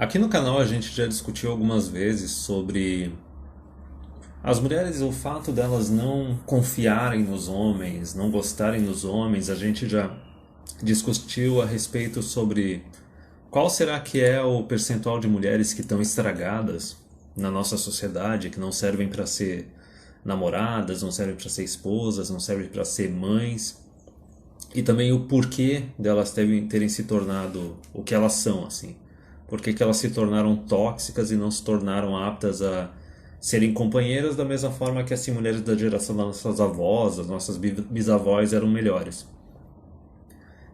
Aqui no canal a gente já discutiu algumas vezes sobre as mulheres, o fato delas não confiarem nos homens, não gostarem dos homens. A gente já discutiu a respeito sobre qual será que é o percentual de mulheres que estão estragadas na nossa sociedade, que não servem para ser namoradas, não servem para ser esposas, não servem para ser mães, e também o porquê delas terem se tornado o que elas são, assim. Por que que elas se tornaram tóxicas e não se tornaram aptas a serem companheiras da mesma forma que assim mulheres da geração das nossas avós, das nossas bisavós eram melhores.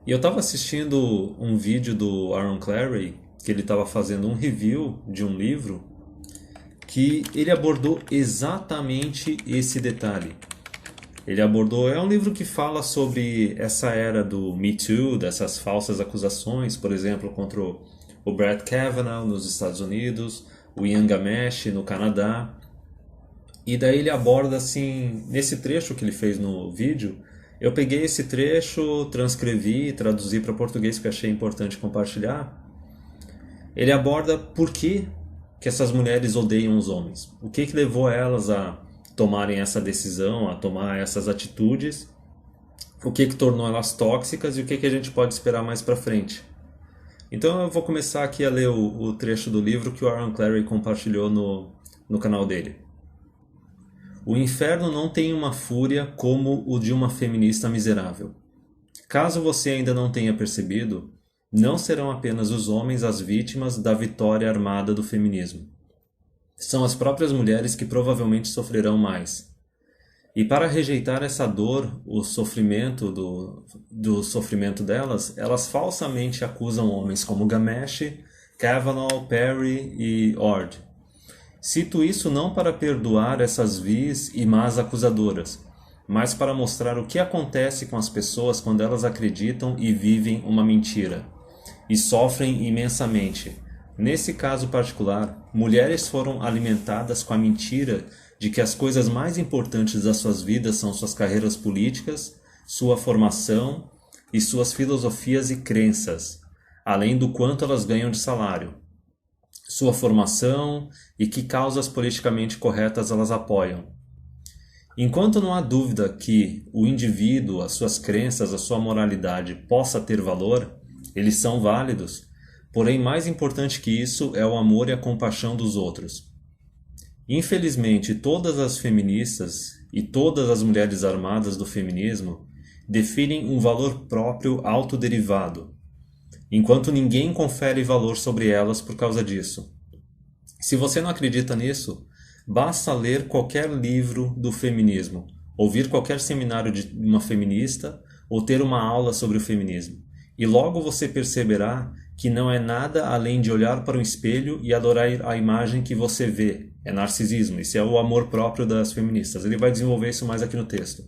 E eu estava assistindo um vídeo do Aaron Clarey, que ele estava fazendo um review de um livro, que ele abordou exatamente esse detalhe. Ele abordou, é um livro que fala sobre essa era do Me Too, dessas falsas acusações, por exemplo, contra o Brett Kavanaugh nos Estados Unidos, o Ian Gamache no Canadá. E daí ele aborda assim, nesse trecho que ele fez no vídeo, eu peguei esse trecho, transcrevi, traduzi para português porque achei importante compartilhar. Ele aborda por que essas mulheres odeiam os homens. O que levou elas a tomarem essa decisão, a tomar essas atitudes, o que tornou elas tóxicas e o que a gente pode esperar mais para frente. Então eu vou começar aqui a ler o trecho do livro que o Aaron Clarey compartilhou no canal dele. O inferno não tem uma fúria como o de uma feminista miserável. Caso você ainda não tenha percebido, não serão apenas os homens as vítimas da vitória armada do feminismo. São as próprias mulheres que provavelmente sofrerão mais. E para rejeitar essa dor, o sofrimento do sofrimento delas, elas falsamente acusam homens como Gamache, Kavanaugh, Perry e Ord. Cito isso não para perdoar essas vis e más acusadoras, mas para mostrar o que acontece com as pessoas quando elas acreditam e vivem uma mentira, e sofrem imensamente. Nesse caso particular, mulheres foram alimentadas com a mentira de que as coisas mais importantes das suas vidas são suas carreiras políticas, sua formação e suas filosofias e crenças, além do quanto elas ganham de salário, sua formação e que causas politicamente corretas elas apoiam. Enquanto não há dúvida que o indivíduo, as suas crenças, a sua moralidade possa ter valor, eles são válidos. Porém, mais importante que isso é o amor e a compaixão dos outros. Infelizmente, todas as feministas e todas as mulheres armadas do feminismo definem um valor próprio autoderivado, enquanto ninguém confere valor sobre elas por causa disso. Se você não acredita nisso, basta ler qualquer livro do feminismo, ouvir qualquer seminário de uma feminista ou ter uma aula sobre o feminismo. E logo você perceberá que não é nada além de olhar para um espelho e adorar a imagem que você vê. É narcisismo, isso é o amor próprio das feministas. Ele vai desenvolver isso mais aqui no texto.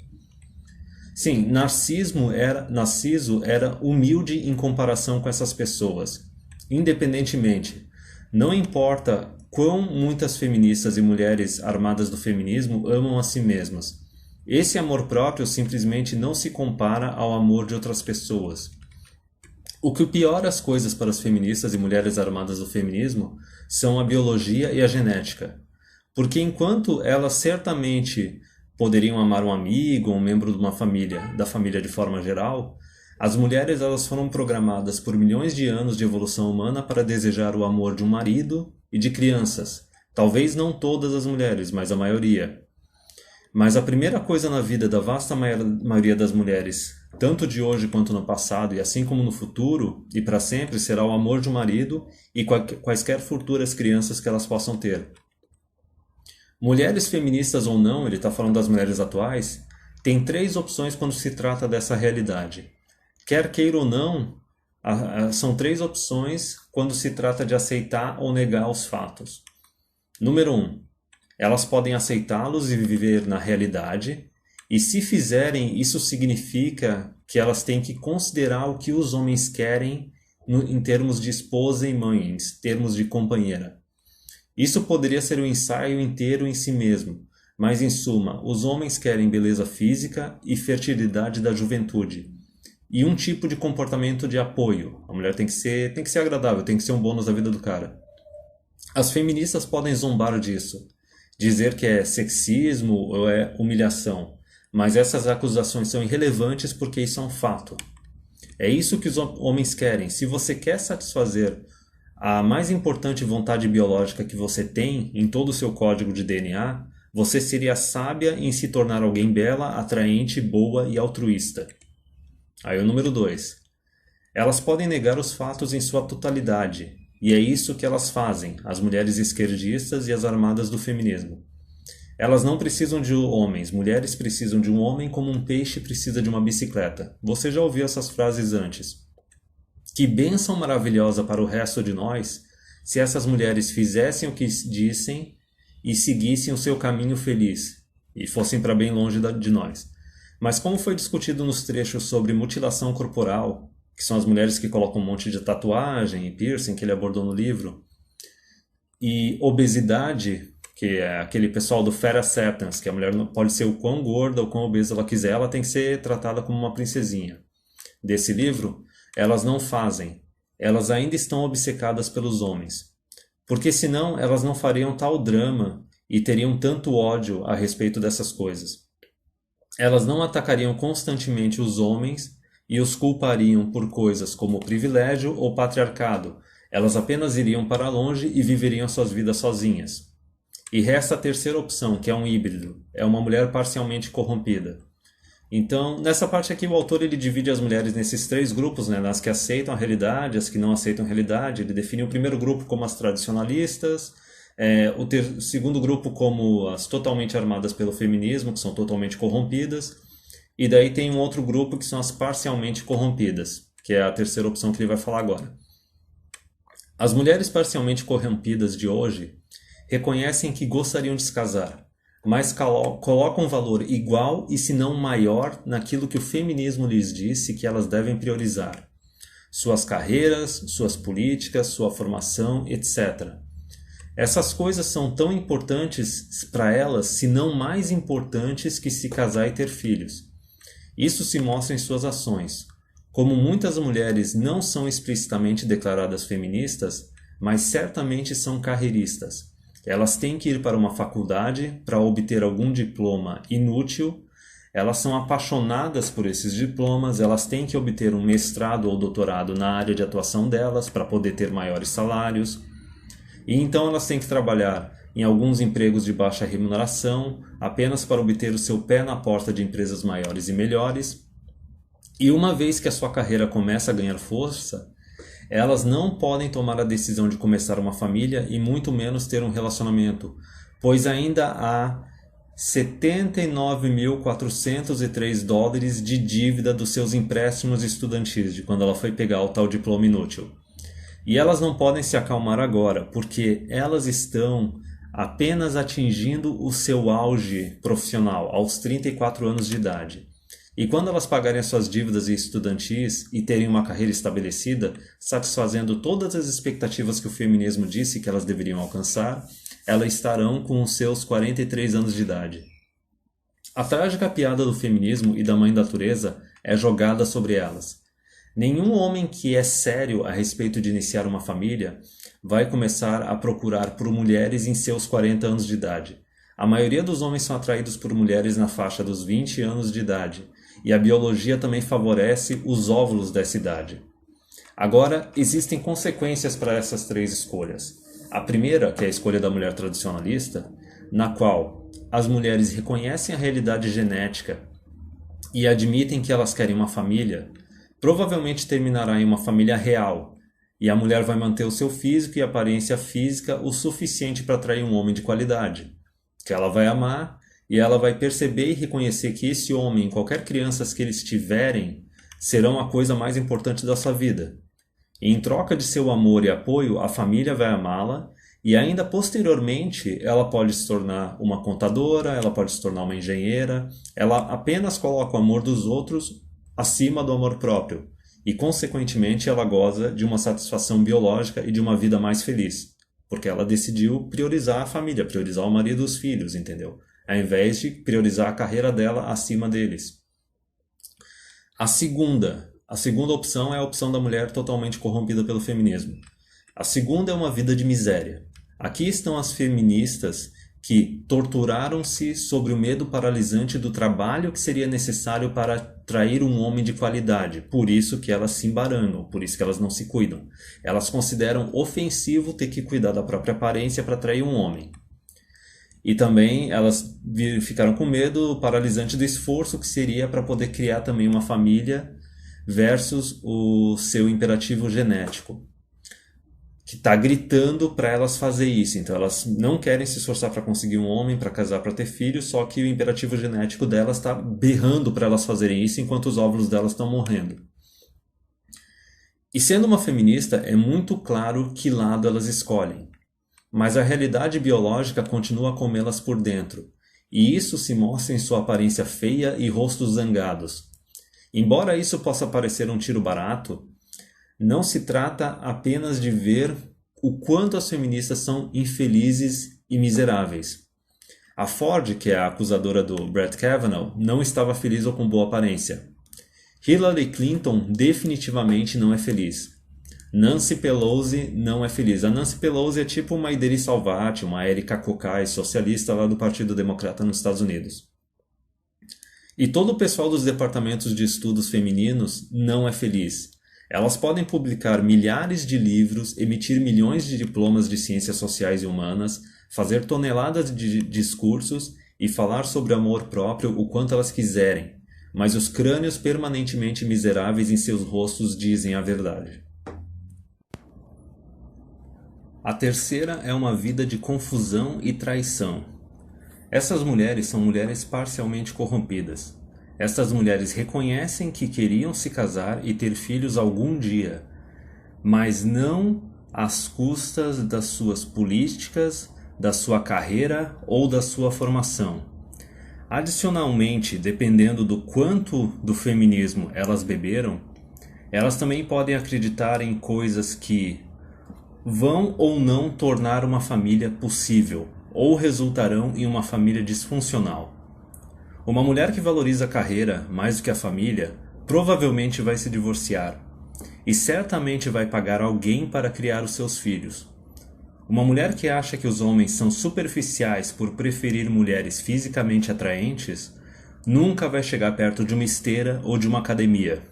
Sim, Narciso era humilde em comparação com essas pessoas. Independentemente, não importa quão muitas feministas e mulheres armadas do feminismo amam a si mesmas. Esse amor próprio simplesmente não se compara ao amor de outras pessoas. O que piora as coisas para as feministas e mulheres armadas do feminismo são a biologia e a genética. Porque enquanto elas certamente poderiam amar um amigo, um membro de uma família, da família de forma geral, as mulheres elas foram programadas por milhões de anos de evolução humana para desejar o amor de um marido e de crianças. Talvez não todas as mulheres, mas a maioria. Mas a primeira coisa na vida da vasta maioria das mulheres, tanto de hoje quanto no passado, e assim como no futuro, e para sempre, será o amor de um marido e quaisquer futuras crianças que elas possam ter. Mulheres feministas ou não, ele está falando das mulheres atuais, tem 3 opções quando se trata dessa realidade. Quer queira ou não, são 3 opções quando se trata de aceitar ou negar os fatos. Número 1. Elas podem aceitá-los e viver na realidade, e se fizerem, isso significa que elas têm que considerar o que os homens querem em termos de esposa e mãe, em termos de companheira. Isso poderia ser um ensaio inteiro em si mesmo, mas em suma, os homens querem beleza física e fertilidade da juventude, e um tipo de comportamento de apoio. A mulher tem que ser agradável, tem que ser um bônus da vida do cara. As feministas podem zombar disso, dizer que é sexismo ou é humilhação, mas essas acusações são irrelevantes porque isso é um fato. É isso que os homens querem. Se você quer satisfazer a mais importante vontade biológica que você tem em todo o seu código de DNA, você seria sábia em se tornar alguém bela, atraente, boa e altruísta. Aí o número 2. Elas podem negar os fatos em sua totalidade, e é isso que elas fazem, as mulheres esquerdistas e as armadas do feminismo. Elas não precisam de homens, mulheres precisam de um homem como um peixe precisa de uma bicicleta. Você já ouviu essas frases antes. Que bênção maravilhosa para o resto de nós se essas mulheres fizessem o que dissem e seguissem o seu caminho feliz e fossem para bem longe de nós. Mas como foi discutido nos trechos sobre mutilação corporal, que são as mulheres que colocam um monte de tatuagem e piercing que ele abordou no livro, e obesidade, que é aquele pessoal do Fat Acceptance, que a mulher pode ser o quão gorda ou quão obesa ela quiser, ela tem que ser tratada como uma princesinha. Desse livro, elas não fazem. Elas ainda estão obcecadas pelos homens. Porque senão elas não fariam tal drama e teriam tanto ódio a respeito dessas coisas. Elas não atacariam constantemente os homens e os culpariam por coisas como privilégio ou patriarcado. Elas apenas iriam para longe e viveriam suas vidas sozinhas. E resta a terceira opção, que é um híbrido. É uma mulher parcialmente corrompida. Então, nessa parte aqui, o autor ele divide as mulheres nesses 3 grupos, né? Nas que aceitam a realidade, as que não aceitam a realidade. Ele define o primeiro grupo como as tradicionalistas, o segundo grupo como as totalmente armadas pelo feminismo, que são totalmente corrompidas. E daí tem um outro grupo que são as parcialmente corrompidas, que é a terceira opção que ele vai falar agora. As mulheres parcialmente corrompidas de hoje reconhecem que gostariam de se casar, mas colocam valor igual e se não maior naquilo que o feminismo lhes disse que elas devem priorizar. Suas carreiras, suas políticas, sua formação, etc. Essas coisas são tão importantes para elas, se não mais importantes que se casar e ter filhos. Isso se mostra em suas ações. Como muitas mulheres não são explicitamente declaradas feministas, mas certamente são carreiristas. Elas têm que ir para uma faculdade para obter algum diploma inútil, elas são apaixonadas por esses diplomas, elas têm que obter um mestrado ou doutorado na área de atuação delas para poder ter maiores salários. E então elas têm que trabalhar em alguns empregos de baixa remuneração, apenas para obter o seu pé na porta de empresas maiores e melhores. E uma vez que a sua carreira começa a ganhar força, elas não podem tomar a decisão de começar uma família e muito menos ter um relacionamento, pois ainda há $79.403 de dívida dos seus empréstimos estudantis, de quando ela foi pegar o tal diploma inútil. E elas não podem se acalmar agora, porque elas estão apenas atingindo o seu auge profissional, aos 34 anos de idade. E quando elas pagarem suas dívidas estudantis e terem uma carreira estabelecida, satisfazendo todas as expectativas que o feminismo disse que elas deveriam alcançar, elas estarão com os seus 43 anos de idade. A trágica piada do feminismo e da mãe natureza é jogada sobre elas. Nenhum homem que é sério a respeito de iniciar uma família vai começar a procurar por mulheres em seus 40 anos de idade. A maioria dos homens são atraídos por mulheres na faixa dos 20 anos de idade, e a biologia também favorece os óvulos dessa idade. Agora, existem consequências para essas 3 escolhas. A primeira, que é a escolha da mulher tradicionalista, na qual as mulheres reconhecem a realidade genética e admitem que elas querem uma família, provavelmente terminará em uma família real, e a mulher vai manter o seu físico e aparência física o suficiente para atrair um homem de qualidade, que ela vai amar, e ela vai perceber e reconhecer que esse homem, qualquer criança que eles tiverem, serão a coisa mais importante da sua vida. E em troca de seu amor e apoio, a família vai amá-la, e ainda posteriormente ela pode se tornar uma contadora, ela pode se tornar uma engenheira, ela apenas coloca o amor dos outros acima do amor próprio, e consequentemente ela goza de uma satisfação biológica e de uma vida mais feliz, porque ela decidiu priorizar a família, priorizar o marido e os filhos, entendeu? Ao invés de priorizar a carreira dela acima deles. A segunda opção é a opção da mulher totalmente corrompida pelo feminismo. A segunda é uma vida de miséria. Aqui estão as feministas que torturaram-se sobre o medo paralisante do trabalho que seria necessário para atrair um homem de qualidade. Por isso que elas se embaranam, por isso que elas não se cuidam. Elas consideram ofensivo ter que cuidar da própria aparência para atrair um homem. E também elas ficaram com medo paralisante do esforço que seria para poder criar também uma família versus o seu imperativo genético, que está gritando para elas fazer isso. Então elas não querem se esforçar para conseguir um homem, para casar, para ter filhos, só que o imperativo genético delas está berrando para elas fazerem isso enquanto os óvulos delas estão morrendo. E sendo uma feminista, é muito claro que lado elas escolhem. Mas a realidade biológica continua a comê-las por dentro, e isso se mostra em sua aparência feia e rostos zangados. Embora isso possa parecer um tiro barato, não se trata apenas de ver o quanto as feministas são infelizes e miseráveis. A Ford, que é a acusadora do Brett Kavanaugh, não estava feliz ou com boa aparência. Hillary Clinton definitivamente não é feliz. Nancy Pelosi não é feliz. A Nancy Pelosi é tipo uma Ideri Salvati, uma Erika Kokai, socialista lá do Partido Democrata nos Estados Unidos. E todo o pessoal dos departamentos de estudos femininos não é feliz. Elas podem publicar milhares de livros, emitir milhões de diplomas de ciências sociais e humanas, fazer toneladas de discursos e falar sobre amor próprio o quanto elas quiserem, mas os crânios permanentemente miseráveis em seus rostos dizem a verdade. A terceira é uma vida de confusão e traição. Essas mulheres são mulheres parcialmente corrompidas. Estas mulheres reconhecem que queriam se casar e ter filhos algum dia, mas não às custas das suas políticas, da sua carreira ou da sua formação. Adicionalmente, dependendo do quanto do feminismo elas beberam, elas também podem acreditar em coisas que vão ou não tornar uma família possível, ou resultarão em uma família disfuncional. Uma mulher que valoriza a carreira mais do que a família provavelmente vai se divorciar e certamente vai pagar alguém para criar os seus filhos. Uma mulher que acha que os homens são superficiais por preferir mulheres fisicamente atraentes nunca vai chegar perto de uma esteira ou de uma academia.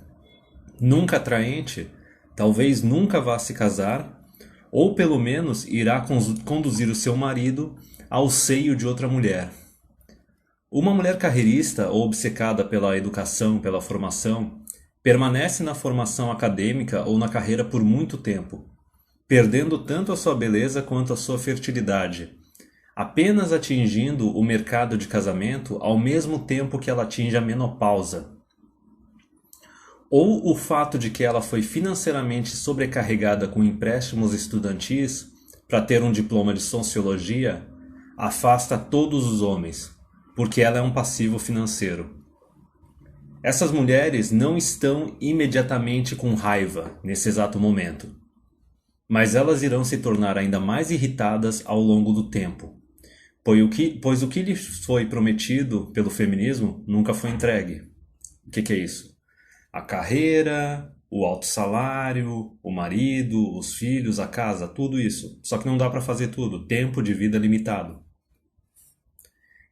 Nunca atraente, talvez nunca vá se casar, ou pelo menos irá conduzir o seu marido ao seio de outra mulher. Uma mulher carreirista ou obcecada pela educação, pela formação, permanece na formação acadêmica ou na carreira por muito tempo, perdendo tanto a sua beleza quanto a sua fertilidade, apenas atingindo o mercado de casamento ao mesmo tempo que ela atinge a menopausa. Ou o fato de que ela foi financeiramente sobrecarregada com empréstimos estudantis para ter um diploma de sociologia afasta todos os homens, porque ela é um passivo financeiro. Essas mulheres não estão imediatamente com raiva nesse exato momento, mas elas irão se tornar ainda mais irritadas ao longo do tempo, pois o que lhes foi prometido pelo feminismo nunca foi entregue. O que é isso? A carreira, o alto salário, o marido, os filhos, a casa, tudo isso. Só que não dá para fazer tudo, tempo de vida limitado.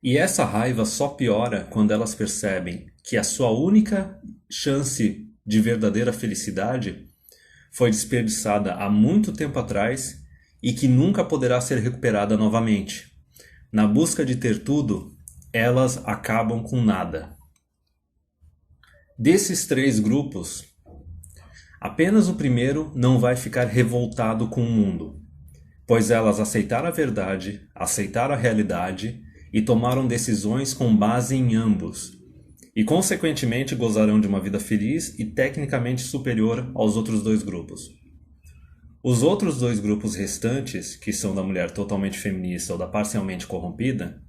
E essa raiva só piora quando elas percebem que a sua única chance de verdadeira felicidade foi desperdiçada há muito tempo atrás e que nunca poderá ser recuperada novamente. Na busca de ter tudo, elas acabam com nada. Desses três grupos, apenas o primeiro não vai ficar revoltado com o mundo, pois elas aceitaram a verdade, aceitaram a realidade e tomaram decisões com base em ambos, e consequentemente gozarão de uma vida feliz e tecnicamente superior aos outros dois grupos. Os outros dois grupos restantes, que são da mulher totalmente feminista ou da parcialmente corrompida,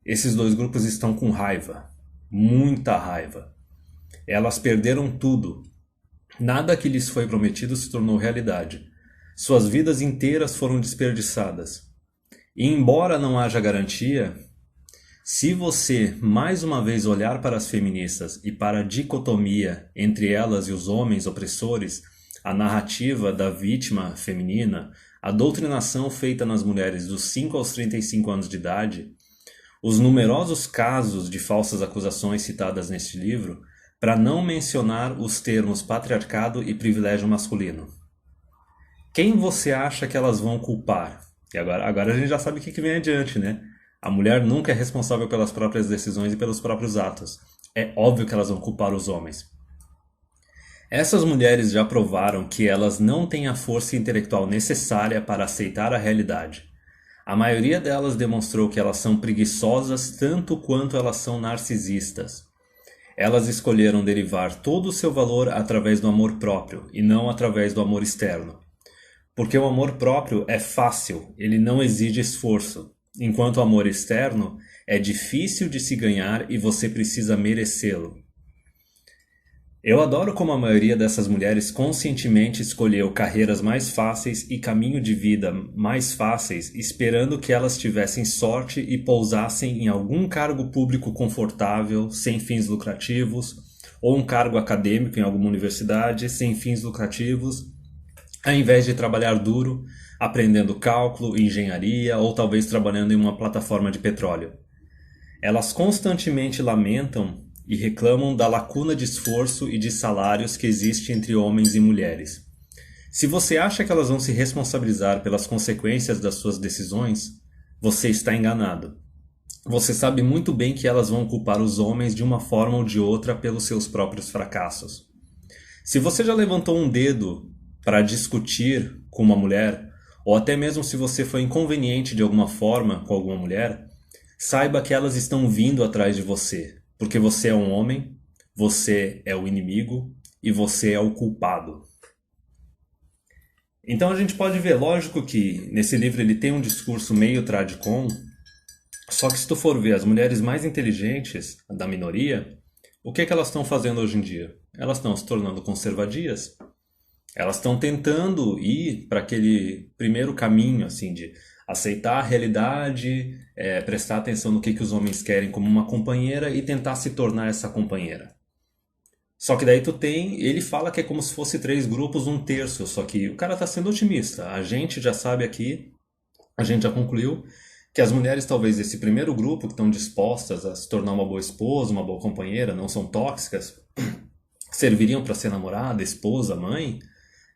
esses dois grupos estão com raiva, muita raiva. Elas perderam tudo. Nada que lhes foi prometido se tornou realidade. Suas vidas inteiras foram desperdiçadas. E embora não haja garantia, se você mais uma vez olhar para as feministas e para a dicotomia entre elas e os homens opressores, a narrativa da vítima feminina, a doutrinação feita nas mulheres dos 5 aos 35 anos de idade, os numerosos casos de falsas acusações citadas neste livro, para não mencionar os termos patriarcado e privilégio masculino. Quem você acha que elas vão culpar? E agora a gente já sabe o que vem adiante, né? A mulher nunca é responsável pelas próprias decisões e pelos próprios atos. É óbvio que elas vão culpar os homens. Essas mulheres já provaram que elas não têm a força intelectual necessária para aceitar a realidade. A maioria delas demonstrou que elas são preguiçosas tanto quanto elas são narcisistas. Elas escolheram derivar todo o seu valor através do amor próprio e não através do amor externo. Porque o amor próprio é fácil, ele não exige esforço, enquanto o amor externo é difícil de se ganhar e você precisa merecê-lo. Eu adoro como a maioria dessas mulheres conscientemente escolheu carreiras mais fáceis e caminho de vida mais fáceis, esperando que elas tivessem sorte e pousassem em algum cargo público confortável, sem fins lucrativos, ou um cargo acadêmico em alguma universidade, sem fins lucrativos, ao invés de trabalhar duro, aprendendo cálculo, engenharia ou talvez trabalhando em uma plataforma de petróleo. Elas constantemente lamentam e reclamam da lacuna de esforço e de salários que existe entre homens e mulheres. Se você acha que elas vão se responsabilizar pelas consequências das suas decisões, você está enganado. Você sabe muito bem que elas vão culpar os homens de uma forma ou de outra pelos seus próprios fracassos. Se você já levantou um dedo para discutir com uma mulher, ou até mesmo se você foi inconveniente de alguma forma com alguma mulher, saiba que elas estão vindo atrás de você, porque você é um homem, você é o inimigo e você é o culpado. Então a gente pode ver, lógico que nesse livro ele tem um discurso meio tradicon, só que se tu for ver as mulheres mais inteligentes da minoria, o que elas estão fazendo hoje em dia? Elas estão se tornando conservadias. Elas estão tentando ir para aquele primeiro caminho, assim, de aceitar a realidade, prestar atenção no que os homens querem como uma companheira e tentar se tornar essa companheira. Só que daí ele fala que é como se fosse 3 grupos, 1/3, só que o cara está sendo otimista. A gente já sabe aqui, a gente já concluiu, que as mulheres talvez desse primeiro grupo que estão dispostas a se tornar uma boa esposa, uma boa companheira, não são tóxicas, serviriam para ser namorada, esposa, mãe,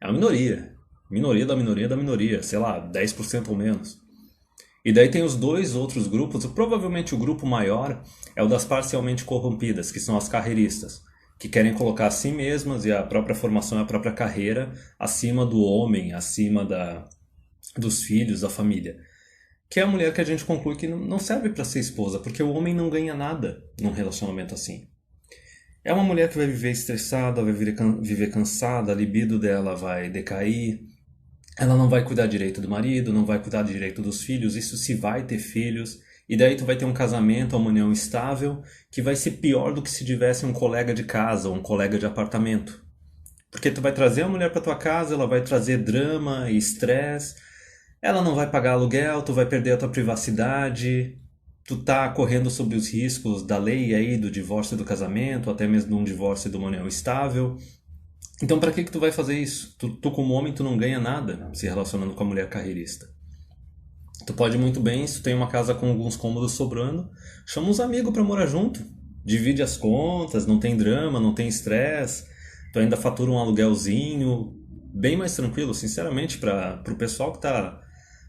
é uma minoria. Minoria da minoria da minoria, sei lá, 10% ou menos. E daí tem os 2 outros grupos, provavelmente o grupo maior é o das parcialmente corrompidas, que são as carreiristas, que querem colocar a si mesmas e a própria formação e a própria carreira acima do homem, acima dos filhos, da família. Que é a mulher que a gente conclui que não serve para ser esposa, porque o homem não ganha nada num relacionamento assim. É uma mulher que vai viver estressada, vai viver cansada, a libido dela vai decair, ela não vai cuidar direito do marido, não vai cuidar direito dos filhos, isso se vai ter filhos, e daí tu vai ter um casamento, uma união estável, que vai ser pior do que se tivesse um colega de casa ou um colega de apartamento. Porque tu vai trazer a mulher para tua casa, ela vai trazer drama e estresse, ela não vai pagar aluguel, tu vai perder a tua privacidade, tu tá correndo sob os riscos da lei aí do divórcio e do casamento, até mesmo de um divórcio e de uma união estável. Então para que tu vai fazer isso? Tu como homem tu não ganha nada se relacionando com a mulher carreirista. Tu pode muito bem, se tu tem uma casa com alguns cômodos sobrando, chama uns amigos para morar junto, divide as contas, não tem drama, não tem estresse, tu ainda fatura um aluguelzinho, bem mais tranquilo, sinceramente, para o pessoal que tá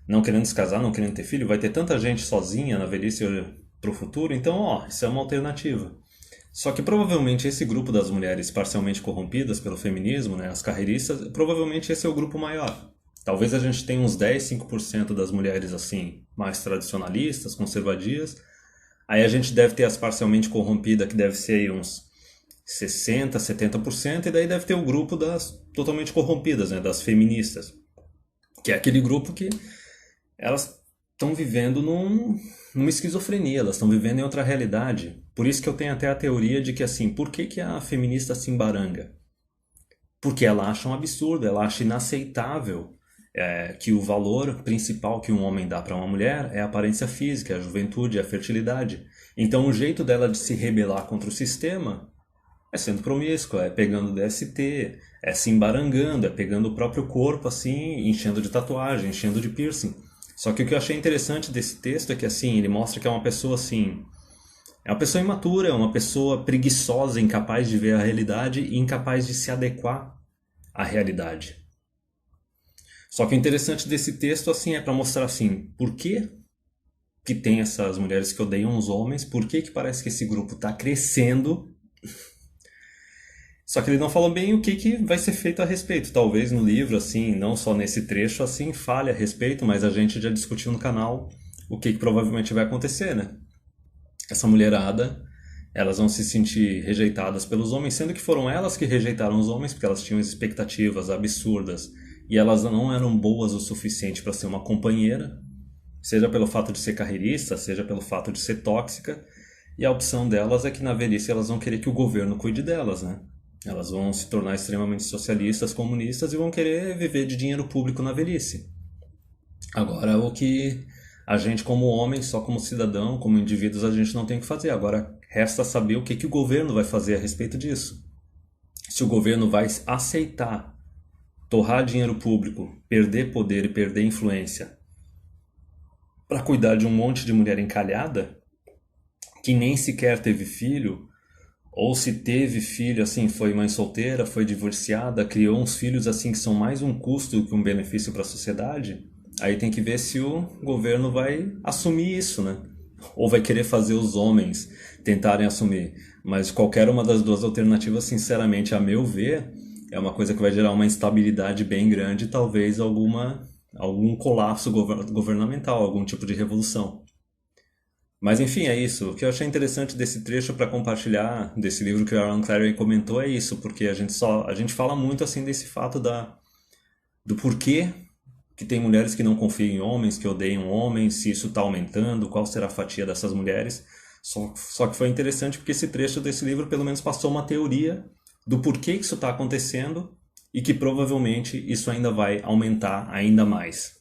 não querendo se casar, não querendo ter filho, vai ter tanta gente sozinha na velhice para o futuro, então isso é uma alternativa. Só que provavelmente esse grupo das mulheres parcialmente corrompidas pelo feminismo, né, as carreiristas, provavelmente esse é o grupo maior. Talvez a gente tenha uns 10, 5% das mulheres assim, mais tradicionalistas, conservadias. Aí a gente deve ter as parcialmente corrompidas, que deve ser aí uns 60, 70%, e daí deve ter o grupo das totalmente corrompidas, né, das feministas. Que é aquele grupo que elas estão vivendo numa esquizofrenia, elas estão vivendo em outra realidade. Por isso que eu tenho até a teoria de que, assim, por que a feminista se embaranga? Porque ela acha um absurdo, ela acha inaceitável que o valor principal que um homem dá para uma mulher é a aparência física, a juventude, a fertilidade. Então o jeito dela de se rebelar contra o sistema É sendo promíscuo, é pegando DST, é se embarangando, é pegando o próprio corpo assim, enchendo de tatuagem, enchendo de piercing. Só que o que eu achei interessante desse texto é que assim, ele mostra que é uma pessoa assim, é uma pessoa imatura, é uma pessoa preguiçosa, incapaz de ver a realidade e incapaz de se adequar à realidade. Só que o interessante desse texto assim é para mostrar assim, por que tem essas mulheres que odeiam os homens, por que parece que esse grupo está crescendo. Só que ele não falou bem o que vai ser feito a respeito. Talvez no livro, assim, não só nesse trecho, assim, fale a respeito, mas a gente já discutiu no canal o que provavelmente vai acontecer, né? Essa mulherada, elas vão se sentir rejeitadas pelos homens, sendo que foram elas que rejeitaram os homens, porque elas tinham expectativas absurdas e elas não eram boas o suficiente para ser uma companheira, seja pelo fato de ser carreirista, seja pelo fato de ser tóxica, e a opção delas é que na velhice elas vão querer que o governo cuide delas, né? Elas vão se tornar extremamente socialistas, comunistas e vão querer viver de dinheiro público na velhice. Agora, o que a gente como homem, só como cidadão, como indivíduos, a gente não tem que fazer. Agora, resta saber o que o governo vai fazer a respeito disso. Se o governo vai aceitar torrar dinheiro público, perder poder e perder influência para cuidar de um monte de mulher encalhada, que nem sequer teve filho, ou se teve filho, assim, foi mãe solteira, foi divorciada, criou uns filhos, assim, que são mais um custo do que um benefício para a sociedade, aí tem que ver se o governo vai assumir isso, né? Ou vai querer fazer os homens tentarem assumir. Mas qualquer uma das duas alternativas, sinceramente, a meu ver, é uma coisa que vai gerar uma instabilidade bem grande e talvez algum colapso governamental, algum tipo de revolução. Mas enfim, é isso. O que eu achei interessante desse trecho para compartilhar desse livro que o Aaron Clary comentou é isso, porque a gente fala muito assim desse fato do porquê que tem mulheres que não confiam em homens, que odeiam homens, se isso está aumentando, qual será a fatia dessas mulheres. Só que foi interessante porque esse trecho desse livro pelo menos passou uma teoria do porquê que isso está acontecendo e que provavelmente isso ainda vai aumentar ainda mais.